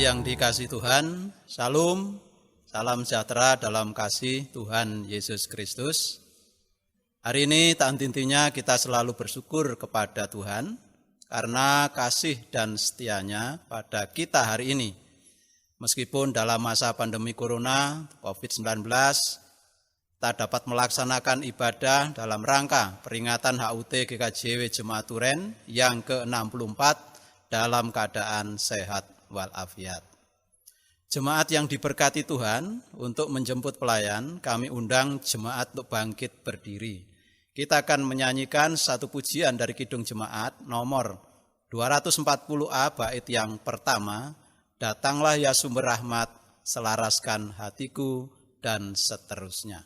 yang dikasihi Tuhan, Shalom, salam sejahtera dalam kasih Tuhan Yesus Kristus. Hari ini tak henti-hentinya kita selalu bersyukur kepada Tuhan karena kasih dan setianya pada kita hari ini. Meskipun dalam masa pandemi Corona, COVID-19, kita dapat melaksanakan ibadah dalam rangka peringatan HUT GKJW Jemaat Turen yang ke-64 dalam keadaan sehat walafiat. Jemaat yang diberkati Tuhan, untuk menjemput pelayan, kami undang jemaat untuk bangkit berdiri. Kita akan menyanyikan satu pujian dari Kidung Jemaat nomor 240A bait yang pertama, Datanglah ya sumber rahmat, selaraskan hatiku, dan seterusnya.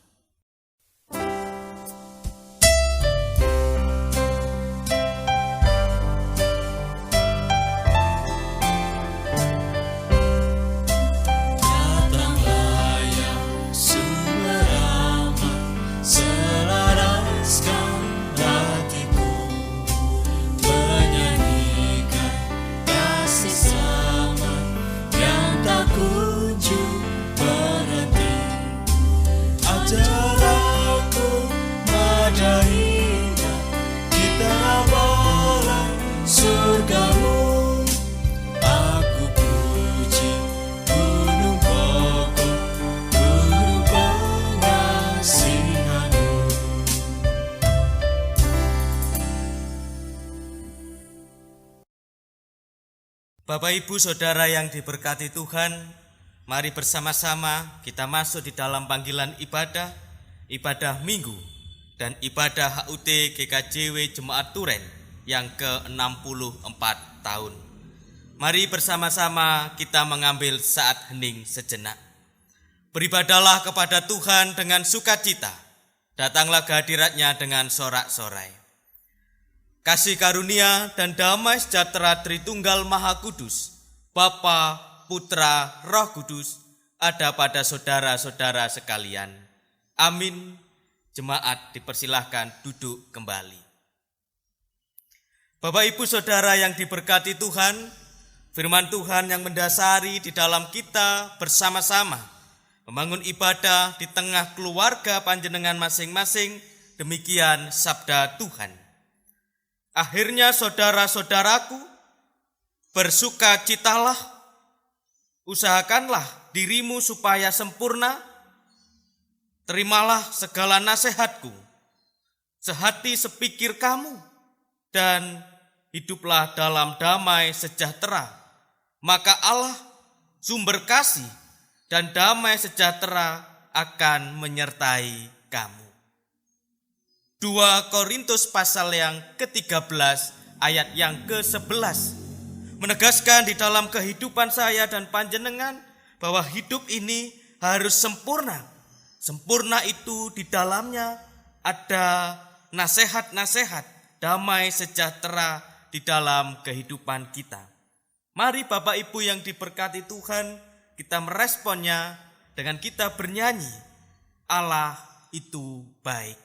Bapak, Ibu, Saudara yang diberkati Tuhan, mari bersama-sama kita masuk di dalam panggilan ibadah Minggu, dan ibadah HUT GKJW Jemaat Turen yang ke-64 tahun. Mari bersama-sama kita mengambil saat hening sejenak. Beribadahlah kepada Tuhan dengan sukacita, datanglah ke hadirat-Nya dengan sorak-sorai. Kasih karunia dan damai sejahtera Tritunggal Maha Kudus, Bapa, Putra, Roh Kudus, ada pada saudara-saudara sekalian. Amin. Jemaat dipersilahkan duduk kembali. Bapak, Ibu, Saudara yang diberkati Tuhan, firman Tuhan yang mendasari di dalam kita bersama-sama membangun ibadah di tengah keluarga panjenengan masing-masing, demikian sabda Tuhan. Akhirnya saudara-saudaraku, bersukacitalah, usahakanlah dirimu supaya sempurna, terimalah segala nasihatku, sehati sepikir kamu, dan hiduplah dalam damai sejahtera. Maka Allah, sumber kasih dan damai sejahtera akan menyertai kamu. 2 Korintus pasal yang ke-13 ayat yang ke-11 menegaskan di dalam kehidupan saya dan panjenengan bahwa hidup ini harus sempurna. Sempurna itu di dalamnya ada nasihat-nasihat damai sejahtera di dalam kehidupan kita. Mari Bapak Ibu yang diberkati Tuhan, kita meresponnya dengan kita bernyanyi, Allah itu baik.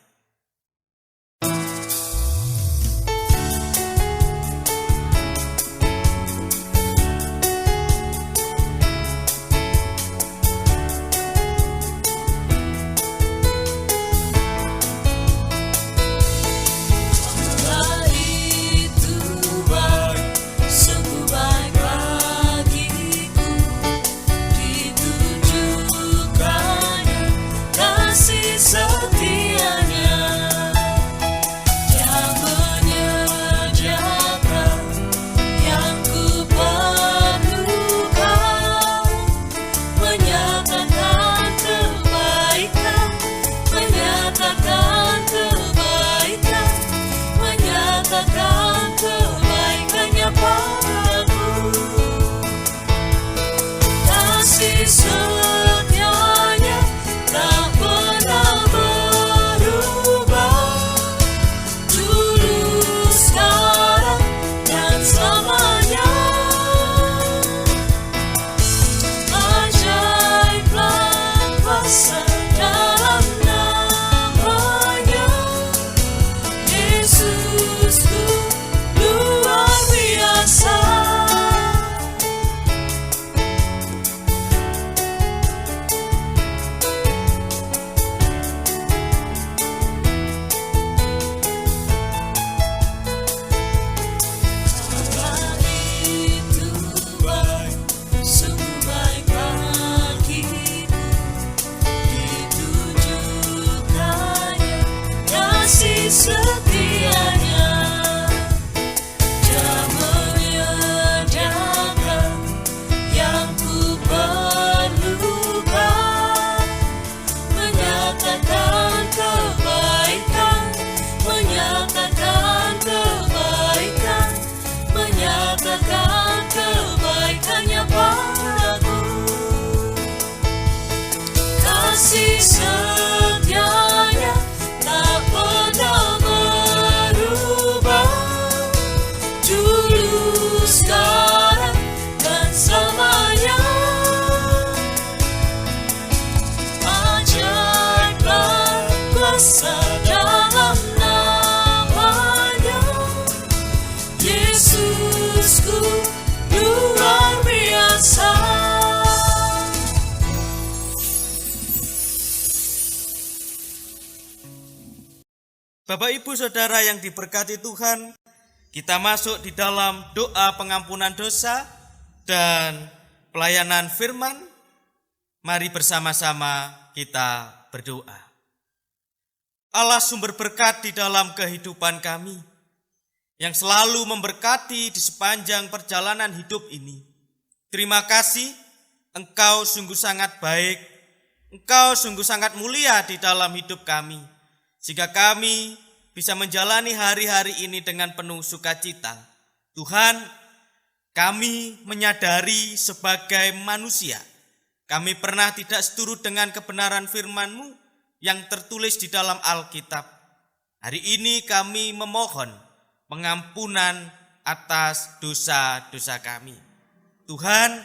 Setianya kasih setianya tak pernah berubah, dulu, sekarang, dan selamanya. Ajaiblah kuasa dalam namanya, Yesusku luar biasa. Bapak Ibu Saudara yang diberkati Tuhan, kita masuk di dalam doa pengampunan dosa dan pelayanan firman. Mari bersama-sama kita berdoa. Allah sumber berkat di dalam kehidupan kami, yang selalu memberkati di sepanjang perjalanan hidup ini. Terima kasih, Engkau sungguh sangat baik, Engkau sungguh sangat mulia di dalam hidup kami, sehingga kami bisa menjalani hari-hari ini dengan penuh sukacita. Tuhan, kami menyadari sebagai manusia, kami pernah tidak seturut dengan kebenaran firman-Mu yang tertulis di dalam Alkitab. Hari ini kami memohon pengampunan atas dosa-dosa kami. Tuhan,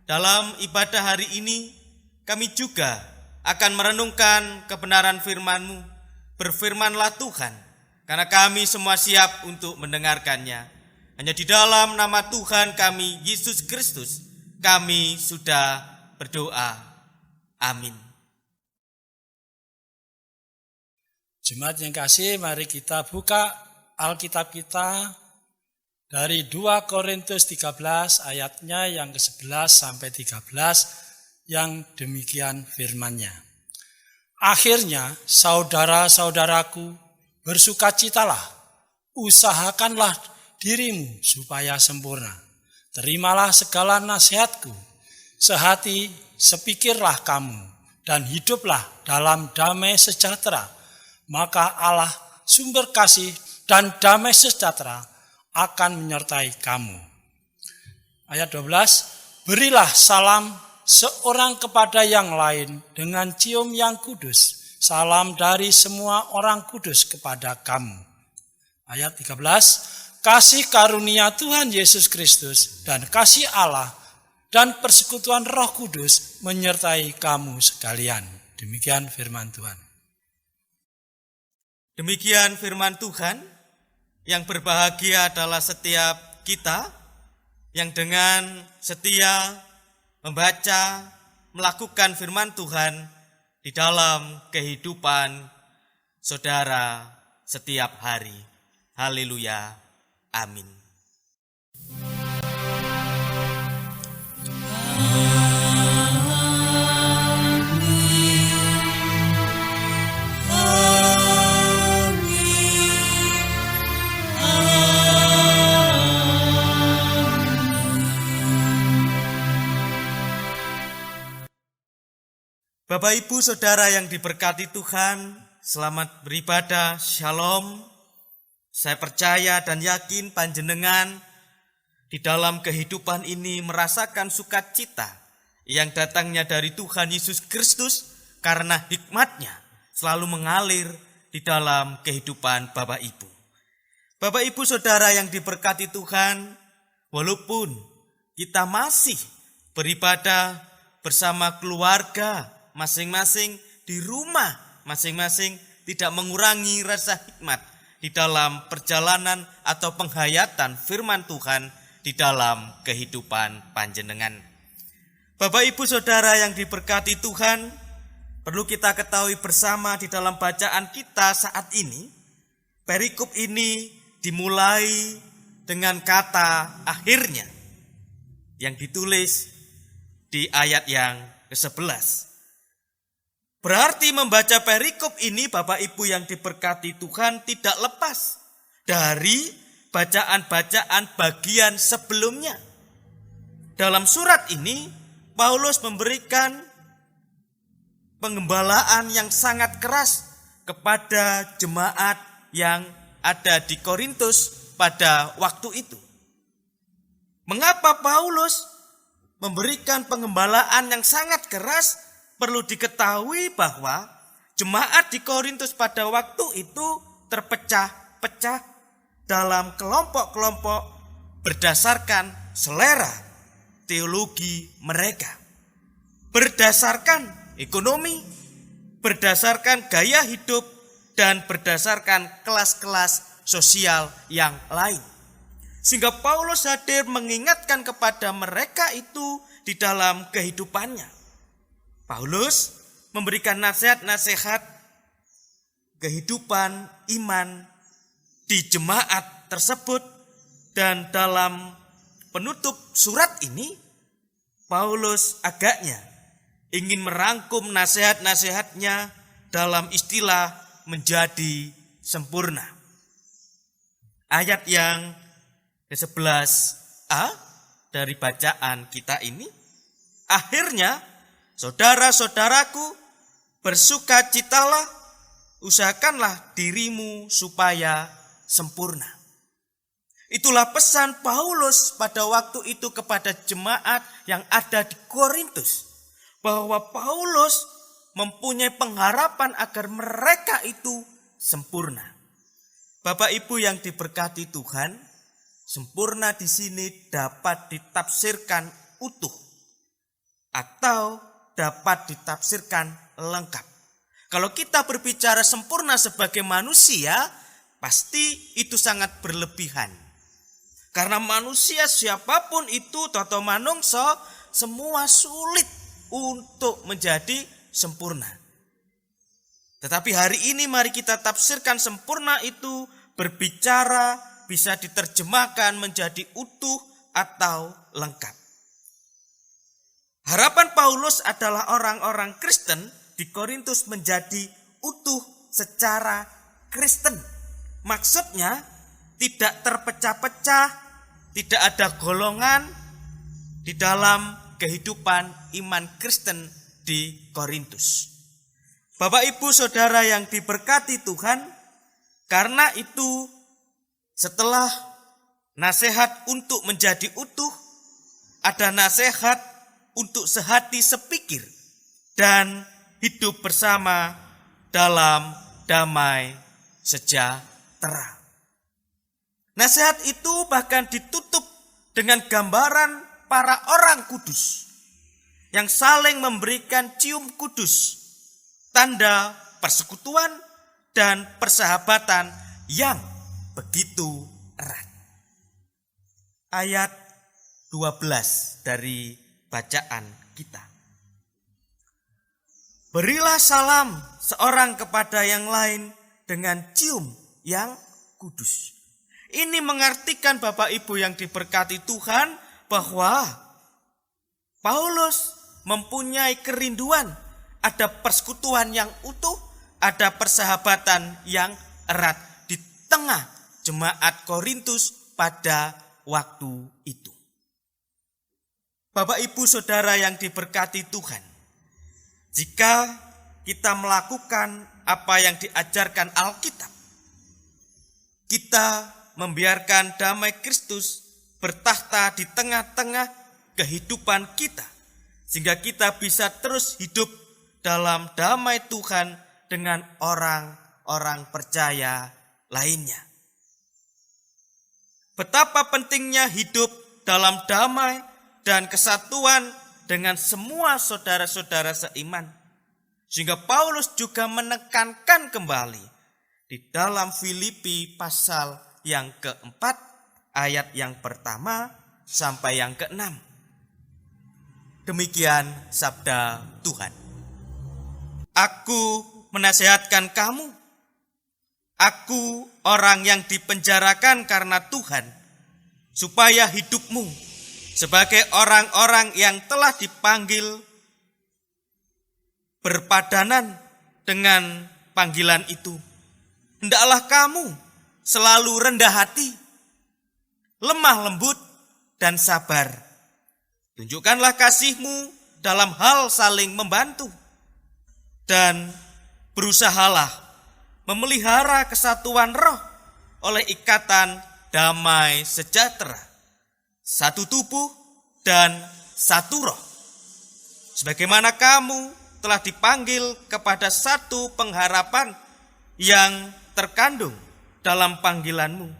dalam ibadah hari ini kami juga akan merenungkan kebenaran firman-Mu. Berfirmanlah Tuhan, karena kami semua siap untuk mendengarkannya. Hanya di dalam nama Tuhan kami, Yesus Kristus, kami sudah berdoa. Amin. Jemaat yang kasih, mari kita buka Alkitab kita dari 2 Korintus 13 ayatnya yang ke-11 sampai 13 yang demikian firman-Nya. Akhirnya, saudara-saudaraku, bersukacitalah, usahakanlah dirimu supaya sempurna. Terimalah segala nasihatku, sehati sepikirlah kamu, dan hiduplah dalam damai sejahtera. Maka Allah sumber kasih dan damai sejahtera akan menyertai kamu. Ayat 12, berilah salam seorang kepada yang lain dengan cium yang kudus. Salam dari semua orang kudus kepada kamu. Ayat 13, kasih karunia Tuhan Yesus Kristus dan kasih Allah dan persekutuan Roh Kudus menyertai kamu sekalian. Demikian firman Tuhan. Demikian firman Tuhan, yang berbahagia adalah setiap kita yang dengan setia membaca, melakukan firman Tuhan di dalam kehidupan saudara setiap hari. Haleluya. Amin. Bapak Ibu Saudara yang diberkati Tuhan, selamat beribadah, shalom. Saya percaya dan yakin panjenengan di dalam kehidupan ini merasakan sukacita yang datangnya dari Tuhan Yesus Kristus karena hikmat-Nya selalu mengalir di dalam kehidupan Bapak Ibu. Bapak Ibu Saudara yang diberkati Tuhan, walaupun kita masih beribadah bersama keluarga masing-masing di rumah masing-masing, tidak mengurangi rasa hikmat di dalam perjalanan atau penghayatan firman Tuhan di dalam kehidupan panjenengan. Bapak Ibu Saudara yang diberkati Tuhan, perlu kita ketahui bersama di dalam bacaan kita saat ini, perikop ini dimulai dengan kata akhirnya yang ditulis di ayat yang ke-11. Berarti membaca perikop ini Bapak Ibu yang diberkati Tuhan tidak lepas dari bacaan-bacaan bagian sebelumnya. Dalam surat ini Paulus memberikan pengembalaan yang sangat keras kepada jemaat yang ada di Korintus pada waktu itu. Mengapa Paulus memberikan pengembalaan yang sangat keras perlu diketahui bahwa jemaat di Korintus pada waktu itu terpecah-pecah dalam kelompok-kelompok berdasarkan selera teologi mereka, berdasarkan ekonomi, berdasarkan gaya hidup, dan berdasarkan kelas-kelas sosial yang lain. Sehingga Paulus hadir mengingatkan kepada mereka itu di dalam kehidupannya. Paulus memberikan nasihat-nasihat kehidupan iman di jemaat tersebut, dan dalam penutup surat ini Paulus agaknya ingin merangkum nasihat-nasihatnya dalam istilah menjadi sempurna. Ayat yang ke-11a dari bacaan kita ini, akhirnya saudara-saudaraku, bersukacitalah, usahakanlah dirimu supaya sempurna. Itulah pesan Paulus pada waktu itu kepada jemaat yang ada di Korintus, bahwa Paulus mempunyai pengharapan agar mereka itu sempurna. Bapak Ibu yang diberkati Tuhan, sempurna di sini dapat ditafsirkan utuh atau dapat ditafsirkan lengkap. Kalau kita berbicara sempurna sebagai manusia, pasti itu sangat berlebihan. Karena manusia siapapun itu, toto manungso, semua sulit untuk menjadi sempurna. Tetapi hari ini mari kita tafsirkan sempurna itu berbicara bisa diterjemahkan menjadi utuh atau lengkap. Harapan Paulus adalah orang-orang Kristen di Korintus menjadi utuh secara Kristen. Maksudnya tidak terpecah-pecah, tidak ada golongan di dalam kehidupan iman Kristen di Korintus. Bapak Ibu Saudara yang diberkati Tuhan, karena itu setelah nasihat untuk menjadi utuh, ada nasihat untuk sehati sepikir dan hidup bersama dalam damai sejahtera. Nasihat itu bahkan ditutup dengan gambaran para orang kudus yang saling memberikan cium kudus, tanda persekutuan dan persahabatan yang begitu erat. Ayat 12 dari bacaan kita. Berilah salam seorang kepada yang lain dengan cium yang kudus. Ini mengartikan Bapak Ibu yang diberkati Tuhan bahwa Paulus mempunyai kerinduan, ada persekutuan yang utuh, ada persahabatan yang erat di tengah jemaat Korintus pada waktu itu. Bapak Ibu Saudara yang diberkati Tuhan, jika kita melakukan apa yang diajarkan Alkitab, kita membiarkan damai Kristus bertahta di tengah-tengah kehidupan kita, sehingga kita bisa terus hidup dalam damai Tuhan dengan orang-orang percaya lainnya. Betapa pentingnya hidup dalam damai dan kesatuan dengan semua saudara-saudara seiman, sehingga Paulus juga menekankan kembali di dalam Filipi pasal yang keempat, ayat yang pertama sampai yang keenam. Demikian sabda Tuhan. Aku menasihatkan kamu, aku orang yang dipenjarakan karena Tuhan, supaya hidupmu sebagai orang-orang yang telah dipanggil berpadanan dengan panggilan itu. Hendaklah kamu selalu rendah hati, lemah lembut, dan sabar. Tunjukkanlah kasihmu dalam hal saling membantu. Dan berusahalah memelihara kesatuan roh oleh ikatan damai sejahtera. Satu tubuh dan satu roh. Sebagaimana kamu telah dipanggil kepada satu pengharapan yang terkandung dalam panggilanmu.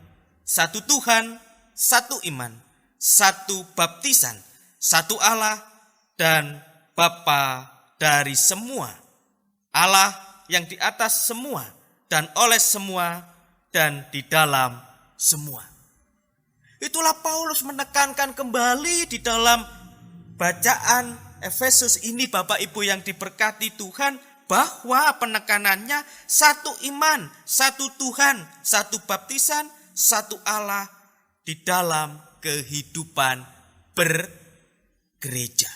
Satu Tuhan, satu iman, satu baptisan, satu Allah dan Bapa dari semua. Allah yang di atas semua dan oleh semua dan di dalam semua. Itulah Paulus menekankan kembali di dalam bacaan Efesus ini, Bapak Ibu yang diberkati Tuhan, bahwa penekanannya satu iman, satu Tuhan, satu baptisan, satu Allah di dalam kehidupan bergereja.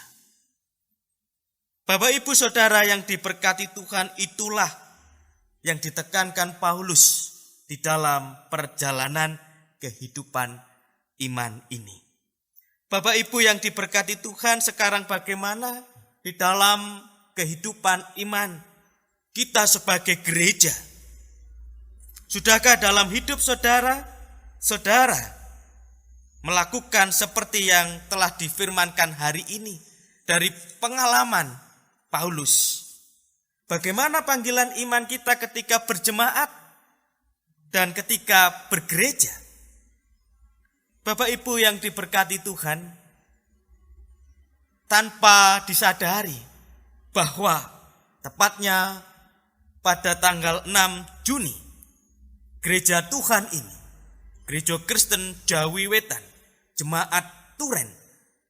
Bapak Ibu Saudara yang diberkati Tuhan, itulah yang ditekankan Paulus di dalam perjalanan kehidupan iman ini. Bapak Ibu yang diberkati Tuhan, sekarang bagaimana di dalam kehidupan iman kita sebagai gereja? Sudahkah dalam hidup saudara melakukan seperti yang telah difirmankan hari ini dari pengalaman Paulus? Bagaimana panggilan iman kita ketika berjemaat dan ketika bergereja? Bapak Ibu yang diberkati Tuhan, tanpa disadari bahwa tepatnya pada tanggal 6 Juni, gereja Tuhan ini, Gereja Kristen Jawi Wetan, Jemaat Turen,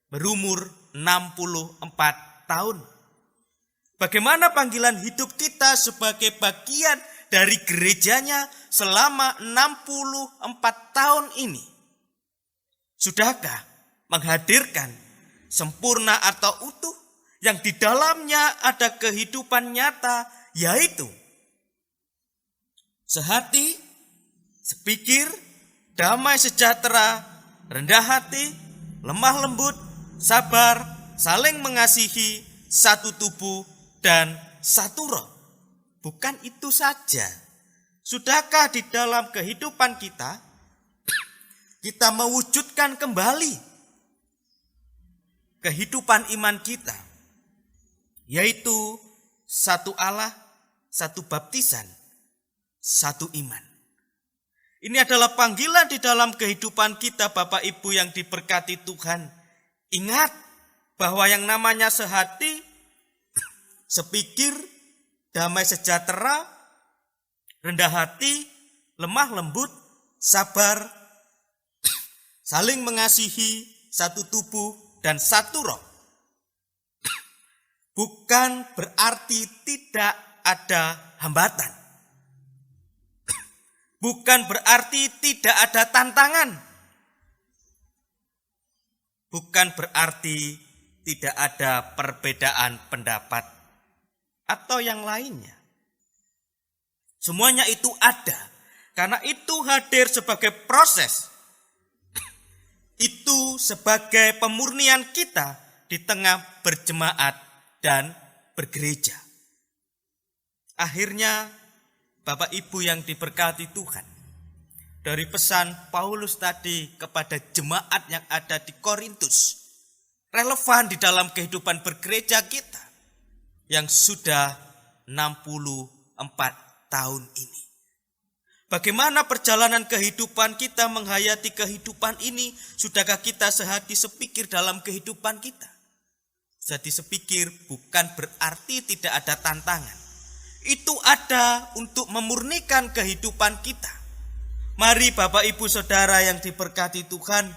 berumur 64 tahun. Bagaimana panggilan hidup kita sebagai bagian dari gerejanya selama 64 tahun ini? Sudahkah menghadirkan sempurna atau utuh yang di dalamnya ada kehidupan nyata, yaitu sehati, sepikir, damai sejahtera, rendah hati, lemah lembut, sabar, saling mengasihi, satu tubuh dan satu roh? Bukan itu saja. Sudahkah di dalam kehidupan kita mewujudkan kembali kehidupan iman kita, yaitu satu Allah, satu baptisan, satu iman? Ini adalah panggilan di dalam kehidupan kita, Bapak Ibu yang diberkati Tuhan. Ingat bahwa yang namanya sehati, sepikir, damai sejahtera, rendah hati, lemah lembut, sabar, saling mengasihi, satu tubuh dan satu roh, bukan berarti tidak ada hambatan. Bukan berarti tidak ada tantangan. Bukan berarti tidak ada perbedaan pendapat atau yang lainnya. Semuanya itu ada, karena itu hadir sebagai proses. Itu sebagai pemurnian kita di tengah berjemaat dan bergereja. Akhirnya, Bapak Ibu yang diberkati Tuhan, dari pesan Paulus tadi kepada jemaat yang ada di Korintus, relevan di dalam kehidupan bergereja kita yang sudah 64 tahun ini. Bagaimana perjalanan kehidupan kita menghayati kehidupan ini? Sudahkah kita sehati sepikir dalam kehidupan kita? Sehati sepikir bukan berarti tidak ada tantangan. Itu ada untuk memurnikan kehidupan kita. Mari Bapak Ibu Saudara yang diberkati Tuhan,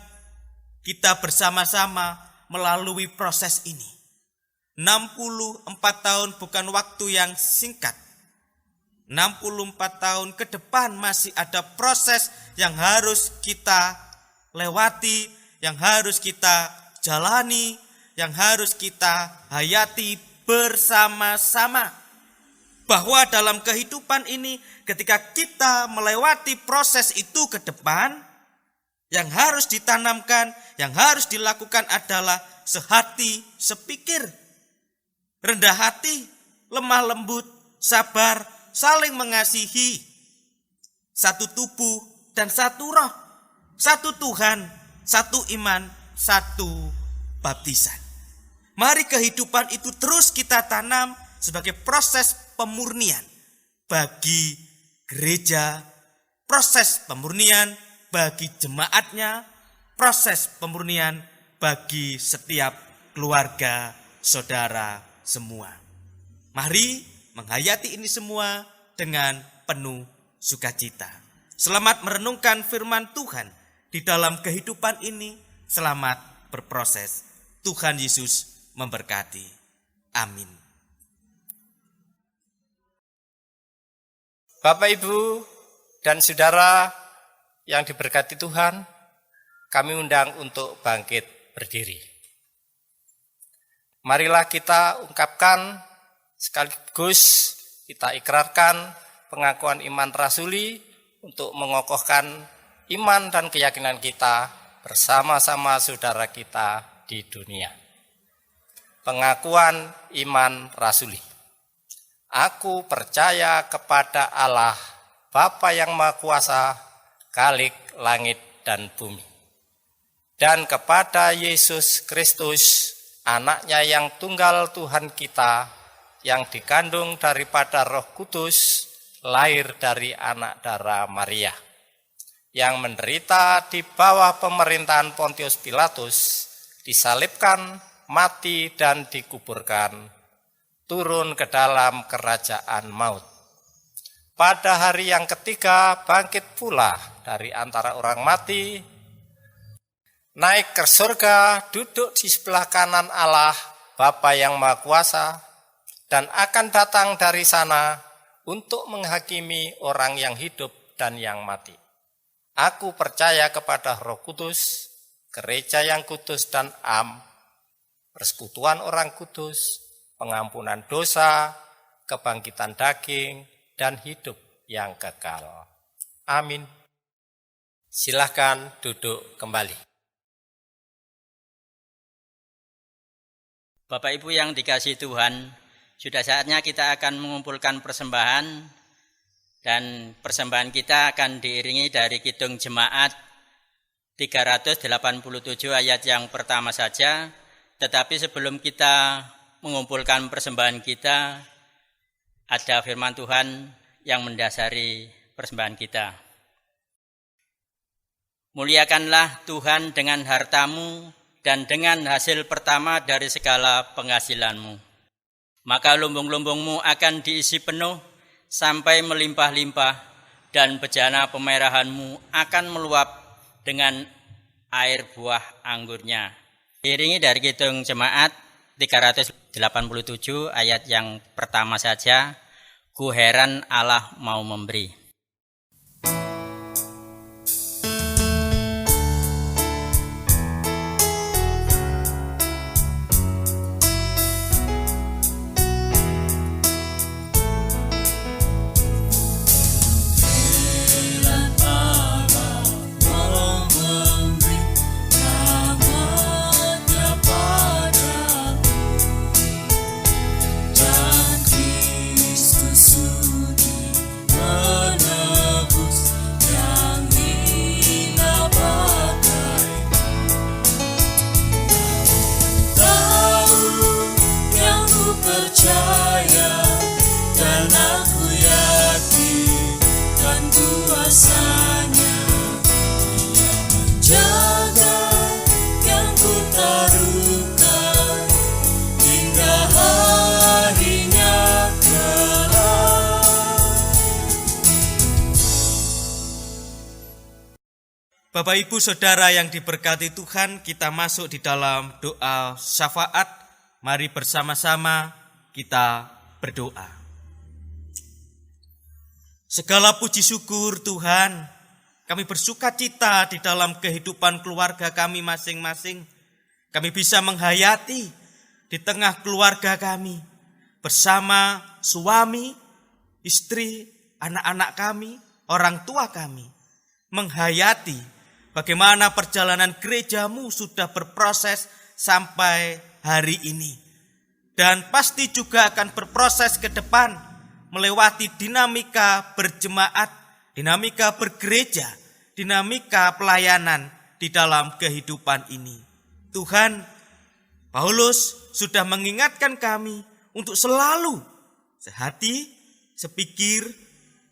kita bersama-sama melalui proses ini. 64 tahun bukan waktu yang singkat. 64 tahun ke depan masih ada proses yang harus kita lewati, yang harus kita jalani, yang harus kita hayati bersama-sama. Bahwa dalam kehidupan ini ketika kita melewati proses itu ke depan, yang harus ditanamkan, yang harus dilakukan adalah sehati, sepikir, rendah hati, lemah lembut, sabar, saling mengasihi, satu tubuh dan satu roh, satu Tuhan, satu iman, satu baptisan. Mari kehidupan itu terus kita tanam sebagai proses pemurnian bagi gereja, proses pemurnian bagi jemaatnya, proses pemurnian bagi setiap keluarga saudara semua. Mari menghayati ini semua dengan penuh sukacita. Selamat merenungkan firman Tuhan di dalam kehidupan ini. Selamat berproses. Tuhan Yesus memberkati. Amin. Bapak, Ibu, dan saudara yang diberkati Tuhan, kami undang untuk bangkit berdiri. Marilah kita ungkapkan sekaligus kita ikrarkan pengakuan iman rasuli untuk mengokohkan iman dan keyakinan kita bersama-sama saudara kita di dunia. Pengakuan iman rasuli. Aku percaya kepada Allah, Bapa yang Maha Kuasa, Khalik langit dan bumi, dan kepada Yesus Kristus, Anaknya yang tunggal Tuhan kita, yang dikandung daripada Roh Kudus, lahir dari anak darah Maria, yang menderita di bawah pemerintahan Pontius Pilatus, disalibkan, mati dan dikuburkan, turun ke dalam kerajaan maut. Pada hari yang ketiga bangkit pula dari antara orang mati, naik ke surga, duduk di sebelah kanan Allah, Bapa yang Maha Kuasa, dan akan datang dari sana untuk menghakimi orang yang hidup dan yang mati. Aku percaya kepada Roh Kudus, gereja yang kudus dan am, persekutuan orang kudus, pengampunan dosa, kebangkitan daging, dan hidup yang kekal. Amin. Silakan duduk kembali. Bapak Ibu yang dikasihi Tuhan, sudah saatnya kita akan mengumpulkan persembahan, dan persembahan kita akan diiringi dari Kidung Jemaat 387 ayat yang pertama saja. Tetapi sebelum kita mengumpulkan persembahan kita, ada firman Tuhan yang mendasari persembahan kita. Muliakanlah Tuhan dengan hartamu dan dengan hasil pertama dari segala penghasilanmu. Maka lumbung-lumbungmu akan diisi penuh sampai melimpah-limpah, dan bejana pemerahanmu akan meluap dengan air buah anggurnya. Diiringi dari Kidung Jemaat 387 ayat yang pertama saja. Ku heran Allah mau memberi. Bapak Ibu Saudara yang diberkati Tuhan, kita masuk di dalam doa syafaat. Mari bersama-sama kita berdoa. Segala puji syukur Tuhan, kami bersukacita di dalam kehidupan keluarga kami masing-masing. Kami bisa menghayati di tengah keluarga kami bersama suami, istri, anak-anak kami, orang tua kami, menghayati bagaimana perjalanan gerejamu sudah berproses sampai hari ini. Dan pasti juga akan berproses ke depan, melewati dinamika berjemaat, dinamika bergereja, dinamika pelayanan di dalam kehidupan ini. Tuhan, Paulus sudah mengingatkan kami untuk selalu sehati, sepikir,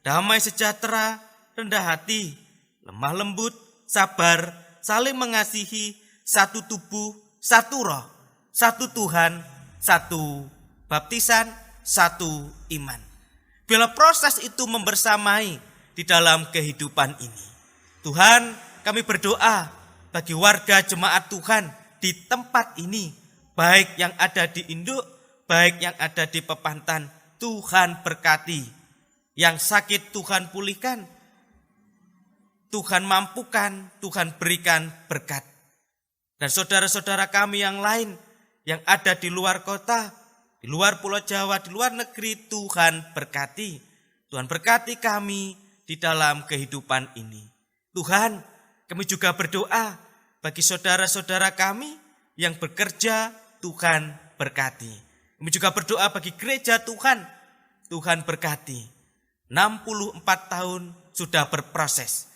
damai sejahtera, rendah hati, lemah lembut, sabar, saling mengasihi, satu tubuh, satu roh, satu Tuhan, satu baptisan, satu iman. Bila proses itu membersamai di dalam kehidupan ini. Tuhan, kami berdoa bagi warga jemaat Tuhan di tempat ini, baik yang ada di induk, baik yang ada di Pepantan, Tuhan berkati. Yang sakit Tuhan pulihkan, Tuhan mampukan, Tuhan berikan berkat. Dan saudara-saudara kami yang lain yang ada di luar kota, di luar Pulau Jawa, di luar negeri, Tuhan berkati. Tuhan berkati kami di dalam kehidupan ini. Tuhan, kami juga berdoa bagi saudara-saudara kami yang bekerja, Tuhan berkati. Kami juga berdoa bagi gereja Tuhan, Tuhan berkati. 64 tahun sudah berproses.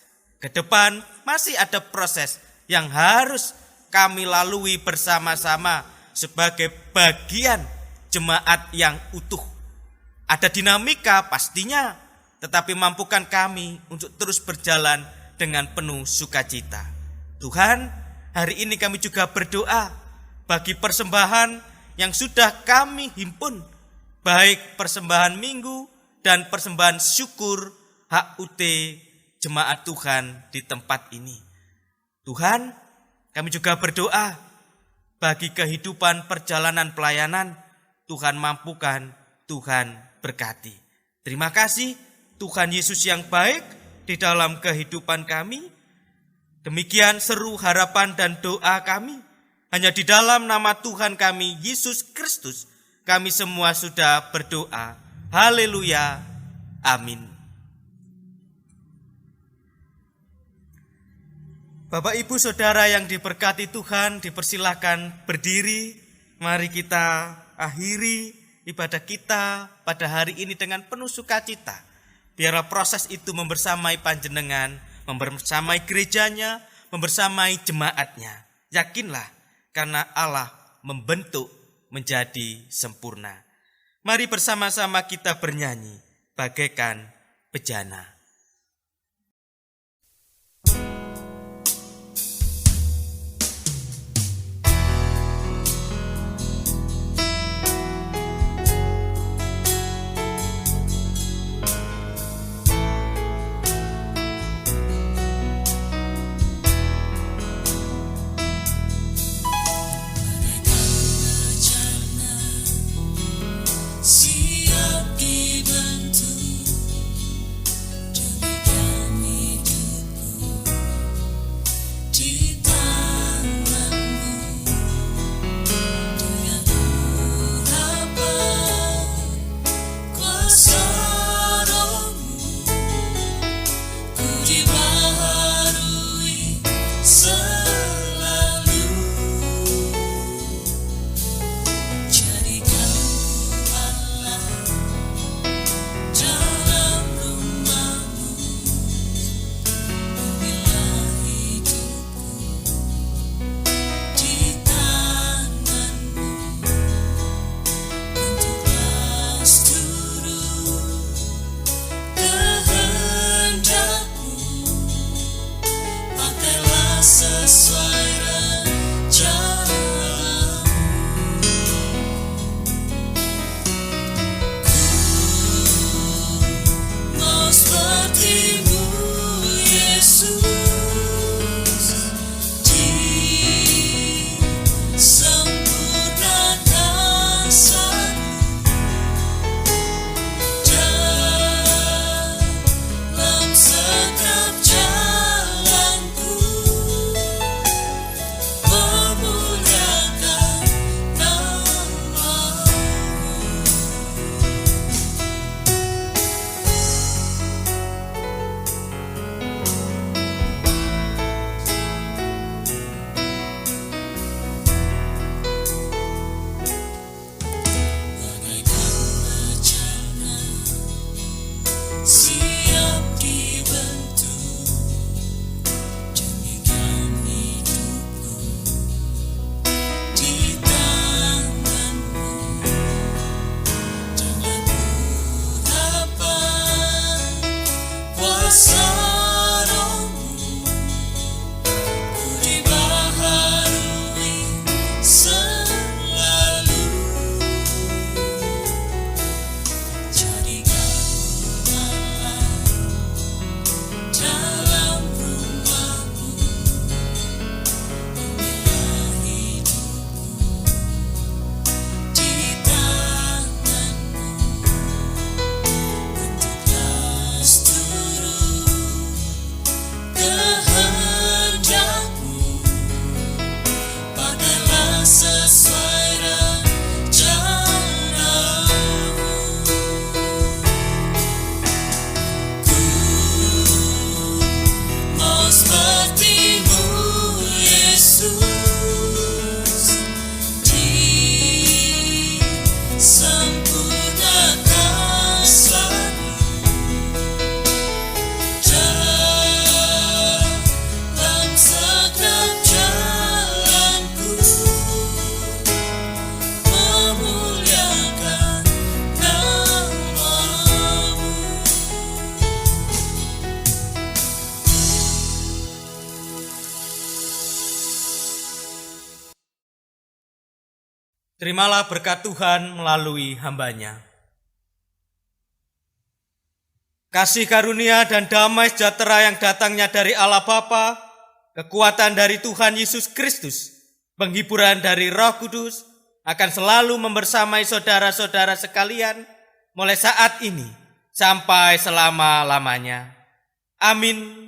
Ke depan masih ada proses yang harus kami lalui bersama-sama sebagai bagian jemaat yang utuh. Ada dinamika pastinya, tetapi mampukan kami untuk terus berjalan dengan penuh sukacita. Tuhan, hari ini kami juga berdoa bagi persembahan yang sudah kami himpun, baik persembahan minggu dan persembahan syukur HUT jemaat Tuhan di tempat ini. Tuhan, kami juga berdoa bagi kehidupan perjalanan pelayanan, Tuhan mampukan, Tuhan berkati. Terima kasih Tuhan Yesus yang baik di dalam kehidupan kami. Demikian seru harapan dan doa kami. Hanya di dalam nama Tuhan kami, Yesus Kristus, kami semua sudah berdoa. Haleluya. Amin. Bapak Ibu Saudara yang diberkati Tuhan, dipersilakan berdiri. Mari kita akhiri ibadah kita pada hari ini dengan penuh sukacita. Biarlah proses itu membersamai panjenengan, membersamai gerejanya, membersamai jemaatnya. Yakinlah karena Allah membentuk menjadi sempurna. Mari bersama-sama kita bernyanyi bagaikan bejana. Siap dibentuk Terimalah berkat Tuhan melalui hamba-Nya. Kasih karunia dan damai sejahtera yang datangnya dari Allah Bapa, kekuatan dari Tuhan Yesus Kristus, penghiburan dari Roh Kudus akan selalu membersamai saudara-saudara sekalian mulai saat ini sampai selama-lamanya. Amin.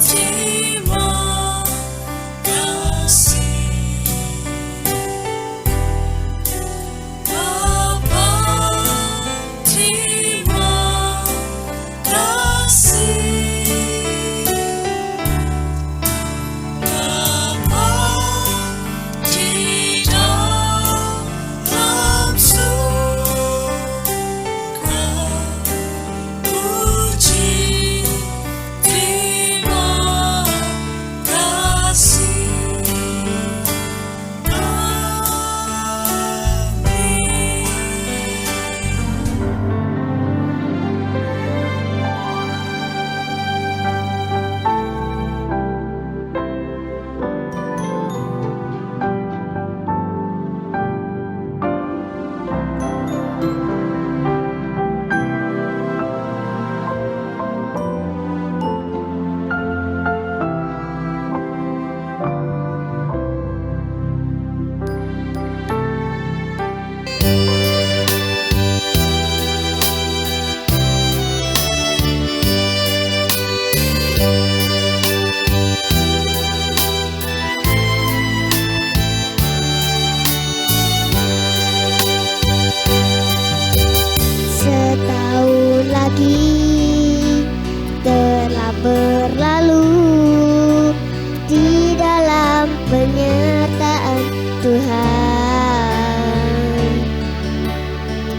Terima kasih Bapa, terima kasih Bapa di dalam surga. Puji, terima kasih. Setahun lagi telah berlalu di dalam penyertaan Tuhan.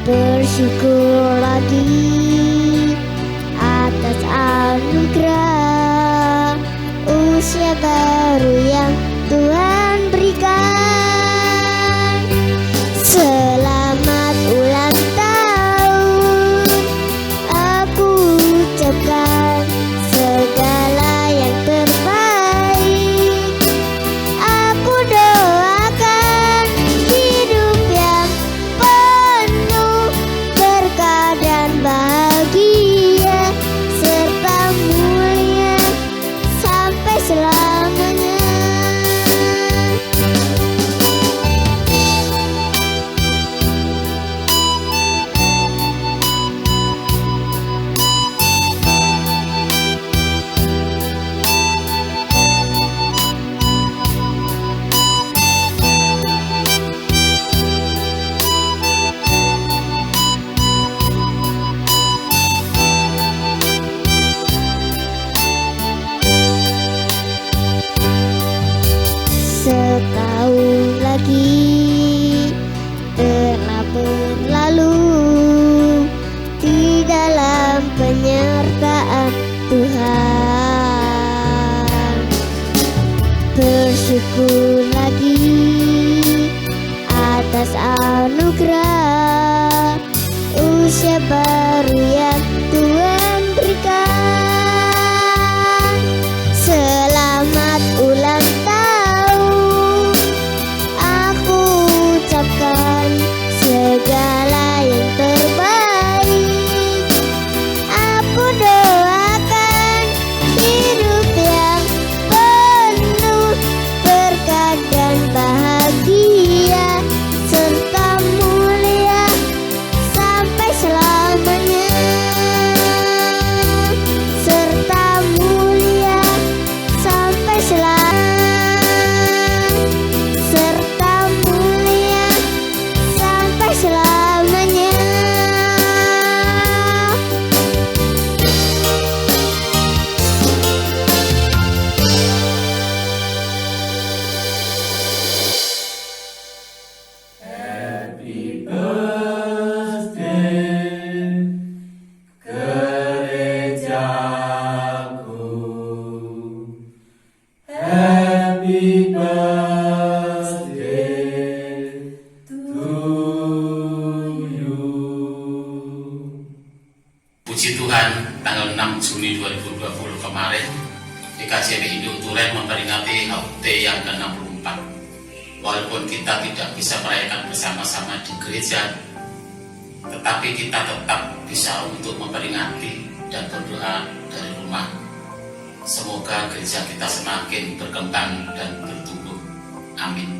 Bersyukur lagi atas anugerah usia baru yang Tuhan berikan. Selamat ulang tahun, aku ucapkan segala yang terbaik. Aku doakan hidup yang penuh berkah dan bahagia serta mulia sampai selamanya. Setahun lagi telah berlalu di dalam penyertaan Tuhan. Bersyukur lagi atas anugerah usia baru yang Tuhan berikan. Selamat ulang tahun, aku Minggu kemarin, GKJW Induk Duren memperingati HUT yang ke-64. Walaupun kita tidak bisa merayakan bersama-sama di gereja, tetapi kita tetap bisa untuk memperingati dan berdoa dari rumah. Semoga gereja kita semakin berkembang dan bertumbuh. Amin.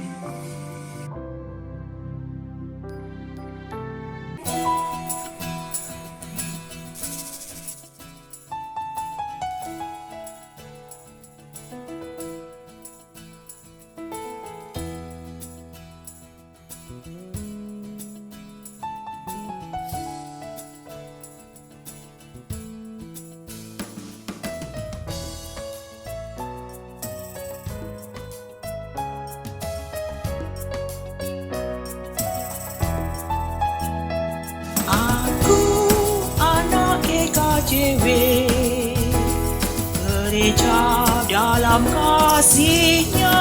Aku anak GKJW, gereja dalam kasih-Nya.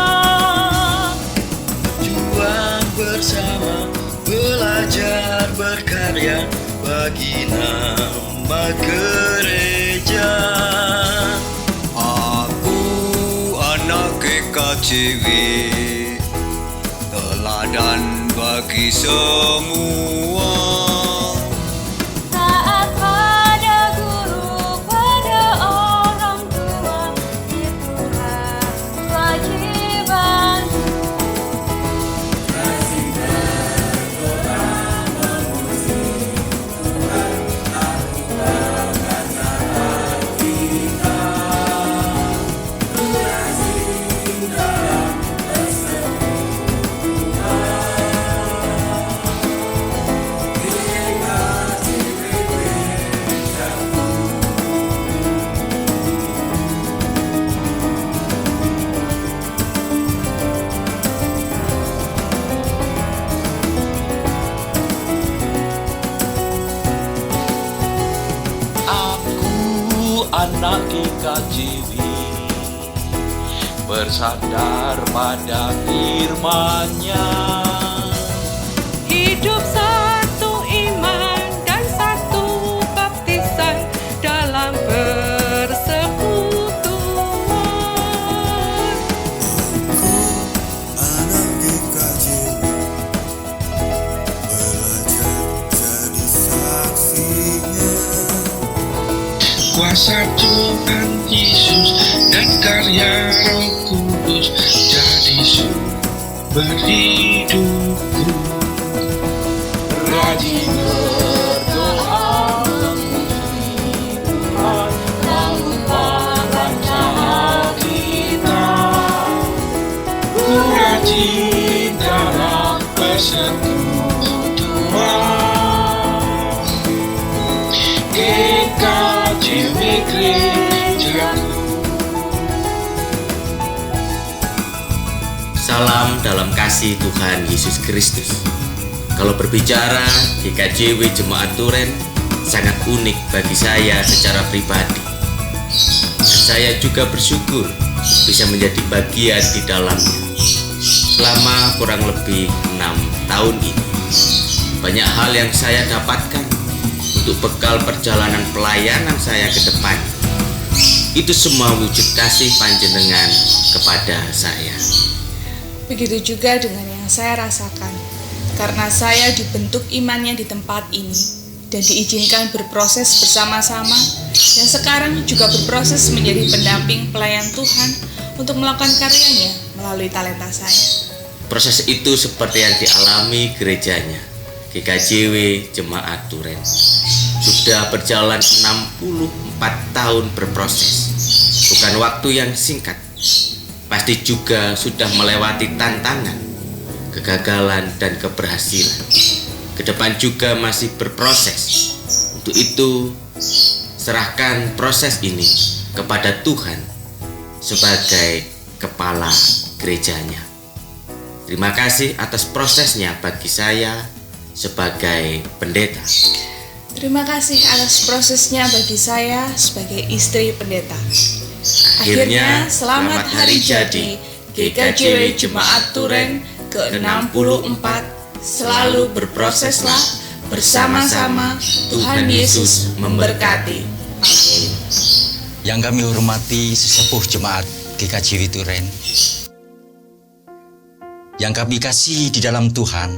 Juang bersama, belajar berkarya bagi nama gereja. Aku anak GKJW, teladan bagi semua. Taat pada guru, pada orang tua, itulah kewajiban. Aku anak GKJW, bersandar pada firman-Nya. Hidup satu iman dan satu baptisan dalam persekutuan. Anak GKJW, belajar jadi saksinya. Kuasa Tuhan Yesus dan karya Roh Kudus jadi sumber hidupku. Rajin berdoa memuji Tuhan, lalu membaca Alkitab. Ku rajin dalam persekutuan. GKJW gerejaku. Salam dalam kasih Tuhan Yesus Kristus. Kalau berbicara GKJW Jemaat Duren sangat unik bagi saya secara pribadi. Dan saya juga bersyukur bisa menjadi bagian di dalamnya selama kurang lebih 6 tahun ini. Banyak hal yang saya dapatkan untuk bekal perjalanan pelayanan saya ke depan. Itu semua wujud kasih panjenengan kepada saya. Begitu juga dengan yang saya rasakan, karena saya dibentuk imannya di tempat ini dan diizinkan berproses bersama-sama, dan sekarang juga berproses menjadi pendamping pelayan Tuhan untuk melakukan karyanya melalui talenta saya. Proses itu seperti yang dialami gerejanya, GKJW Jemaat Duren. Sudah berjalan 64 tahun berproses. Bukan waktu yang singkat. Pasti juga sudah melewati tantangan, kegagalan, dan keberhasilan. Kedepan juga masih berproses. Untuk itu, serahkan proses ini kepada Tuhan sebagai kepala gerejanya. Terima kasih atas prosesnya bagi saya sebagai pendeta. Terima kasih atas prosesnya bagi saya sebagai istri pendeta. Akhirnya, selamat hari jadi GKJW Jemaat Duren ke-64. Selalu berproseslah bersama-sama. Tuhan Yesus memberkati. Amin. yang kami hormati sesepuh jemaat GKJW Turen, yang kami kasih di dalam Tuhan,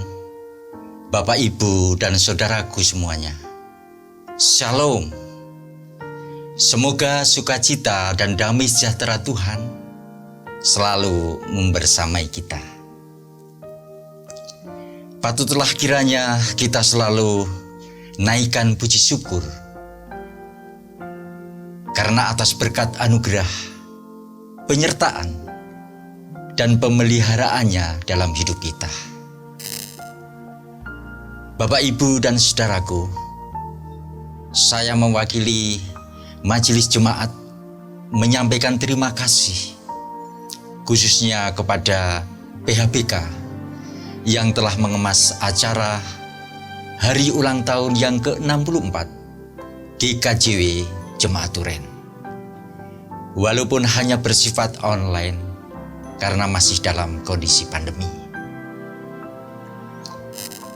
Bapak, Ibu, dan saudaraku semuanya. Shalom. Semoga sukacita dan damai sejahtera Tuhan selalu membersamai kita. Patutlah kiranya kita selalu naikkan puji syukur karena atas berkat anugerah, penyertaan, dan pemeliharaannya dalam hidup kita. Bapak, Ibu, dan saudaraku, saya mewakili Majelis Jemaat menyampaikan terima kasih khususnya kepada PHBK yang telah mengemas acara Hari Ulang Tahun yang ke-64 GKJW Jemaat Turen. Walaupun hanya bersifat online karena masih dalam kondisi pandemi.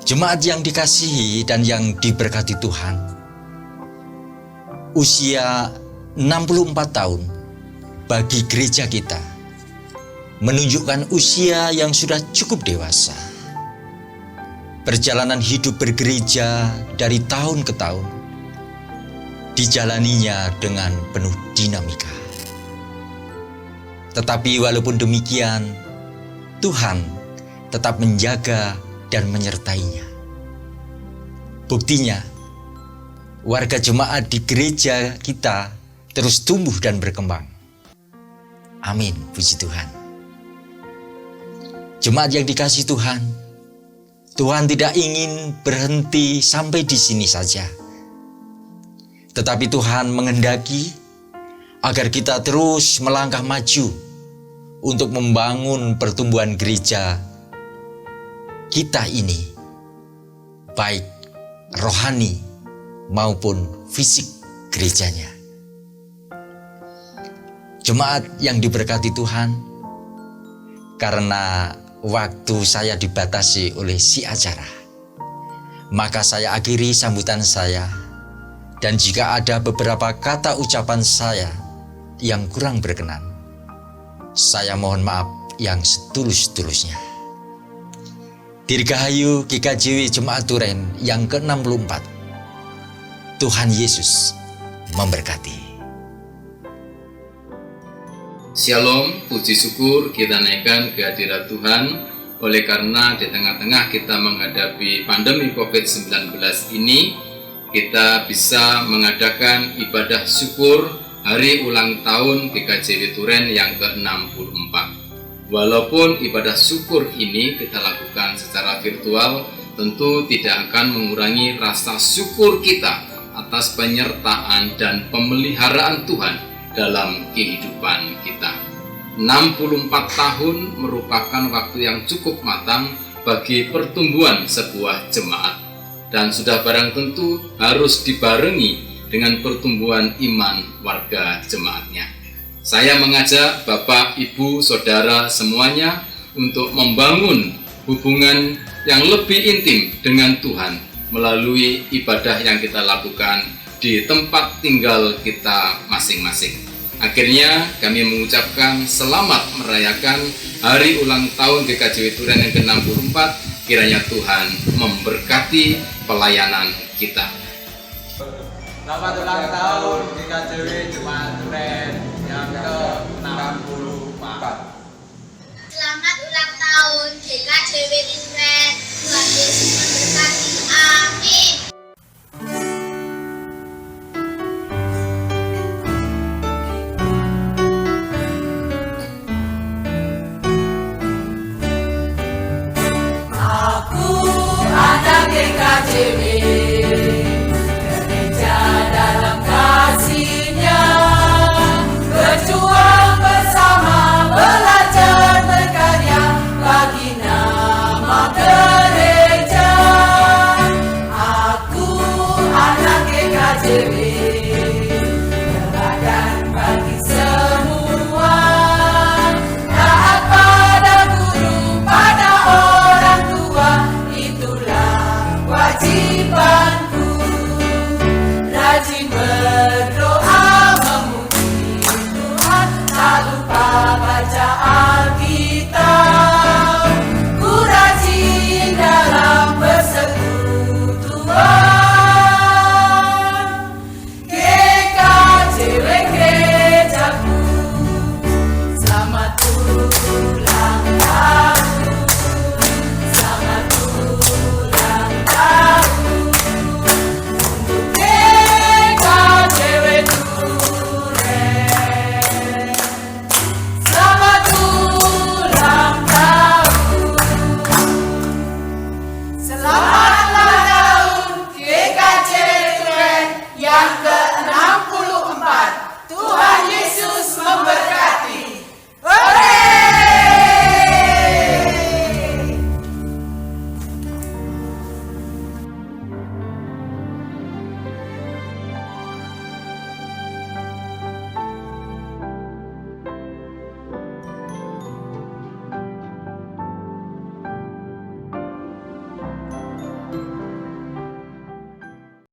Jemaat yang dikasihi dan yang diberkati Tuhan, usia 64 tahun bagi gereja kita menunjukkan usia yang sudah cukup dewasa. Perjalanan hidup bergereja dari tahun ke tahun dijalaninya dengan penuh dinamika. Tetapi walaupun demikian, Tuhan tetap menjaga dan menyertainya. Buktinya, warga jemaat di gereja kita terus tumbuh dan berkembang. Amin, puji Tuhan. Jemaat yang dikasihi Tuhan, Tuhan tidak ingin berhenti sampai di sini saja. Tetapi Tuhan menghendaki agar kita terus melangkah maju untuk membangun pertumbuhan gereja kita ini, baik rohani maupun fisik gerejanya. Jemaat yang diberkati Tuhan, karena waktu saya dibatasi oleh si acara, maka saya akhiri sambutan saya. Dan jika ada beberapa kata ucapan saya yang kurang berkenan, saya mohon maaf yang setulus-tulusnya. Dirgahayu GKJW Jemaat Turen yang ke-64. Tuhan Yesus memberkati. Shalom, puji syukur kita naikkan kehadirat Tuhan. Oleh karena di tengah-tengah kita menghadapi pandemi COVID-19 ini, kita bisa mengadakan ibadah syukur hari ulang tahun GKJW Turen yang ke-64. Walaupun ibadah syukur ini kita lakukan secara virtual, tentu tidak akan mengurangi rasa syukur kita atas penyertaan dan pemeliharaan Tuhan dalam kehidupan kita. 64 tahun merupakan waktu yang cukup matang bagi pertumbuhan sebuah jemaat. Dan sudah barang tentu harus dibarengi dengan pertumbuhan iman warga jemaatnya. Saya mengajak Bapak, Ibu, Saudara semuanya untuk membangun hubungan yang lebih intim dengan Tuhan melalui ibadah yang kita lakukan di tempat tinggal kita masing-masing. Akhirnya kami mengucapkan selamat merayakan Hari Ulang Tahun GKJW Turen yang ke-64. Kiranya Tuhan memberkati pelayanan kita. Selamat ulang tahun GKJW Jemaat Turen yang ke-64. Selamat ulang tahun GKJW Turen. Tuhan Yesus memberkati. Amin. GKJW, gereja dalam kasih-Nya, Bapa